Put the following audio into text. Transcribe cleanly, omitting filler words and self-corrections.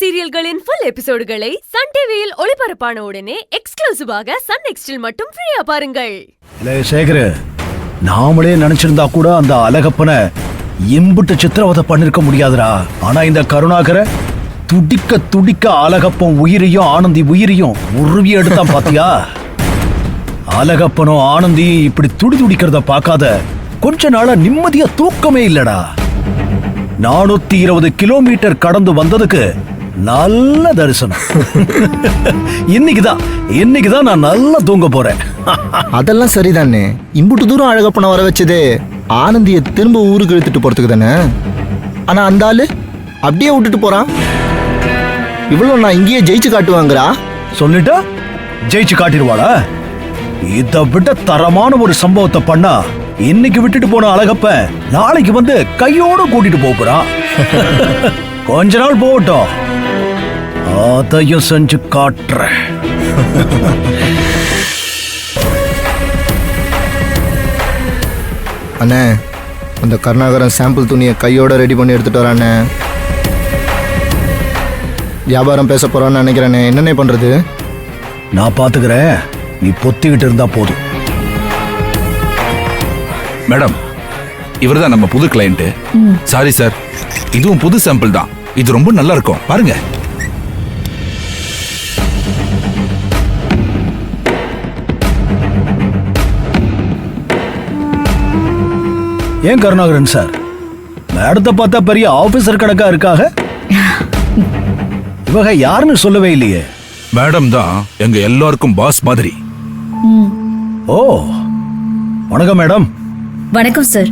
சீரியல்களின் full எபிசோடுகளை Sun டிவியில் ஒளிபரப்பான உடனே எக்ஸ்க்ளூசிவாக சன் நெக்ஸ்டில் மட்டும் ஃப்ரீயா பாருங்கள். சேகர், நாமளே நினைச்சிருந்தா கூட அந்த அழகப்பனை இம்புட்டு சித்திரவதை பண்ணிருக்க முடியாதுடா. ஆனா இந்த கருணாகர துடிக்க துடிக்க அழகப்பன் உயிரையும் ஆனந்தி உயிரையும் உருவி எடுத்தான் பாத்தியா? அழகப்பனும் ஆனந்தியும் இப்படி துடி துடிக்கிறத பார்க்காத கொஞ்ச நாளா நிம்மதியா தூக்கமே இல்லடா. 420 கிலோமீட்டர் கடந்து வந்ததுக்கு நல்ல தரிசனம். இன்னைக்குதான் நான் நல்லா தூங்க போறேன். அதெல்லாம் சரிதானே. இம்புட்டு தூரம் அழகப்பன வர வச்சதே ஆனந்திய திரும்ப ஊருக்கு இழுத்துட்டு போறதுக்கு தானே. ஆனா அந்த ஆளு அப்படியே விட்டுட்டு போறான். இவ்வளவு நான் இங்கேயே ஜெயிச்சு காட்டுவாங்கறா சொல்லிட்டா ஜெயிச்சு காட்டிடுவாளா? இதை விட தரமான ஒரு சம்பவத்தை பண்ணா இன்னைக்கு விட்டுட்டு போன அழகப்ப நாளைக்கு வந்து கையோட கூட்டிட்டு போறான். கொஞ்ச நாள் போகட்டும், அதையும் செஞ்சு காட்டுறேன். அண்ணே, அந்த கருணாகரன் சாம்பிள் துணியை கையோட ரெடி பண்ணி எடுத்துட்டு வரானே. வியாபாரம் பேச போறான்னு நினைக்கிறேனே. என்னென்ன பண்றது? நான் பாத்துக்கிறேன், நீ பொத்திக்கிட்டு இருந்தா போதும். மேடம், இவர்தான் நம்ம புது கிளையண்ட். சாரி சார், இதுவும் புது சாம்பிள் தான். இது ரொம்ப நல்லா இருக்கும், பாருங்க. ஏன் கருணாகரன் சார், மேடத்தை பார்த்தா பெரிய ஆபீசர் கணக்கா இருக்காக. இவங்க யாருன்னு சொல்லவே இல்லையே. மேடம் தான் எங்க எல்லாருக்கும் பாஸ் மாதிரி. ஓ, வணக்கம் மேடம். வணக்கம் சார்.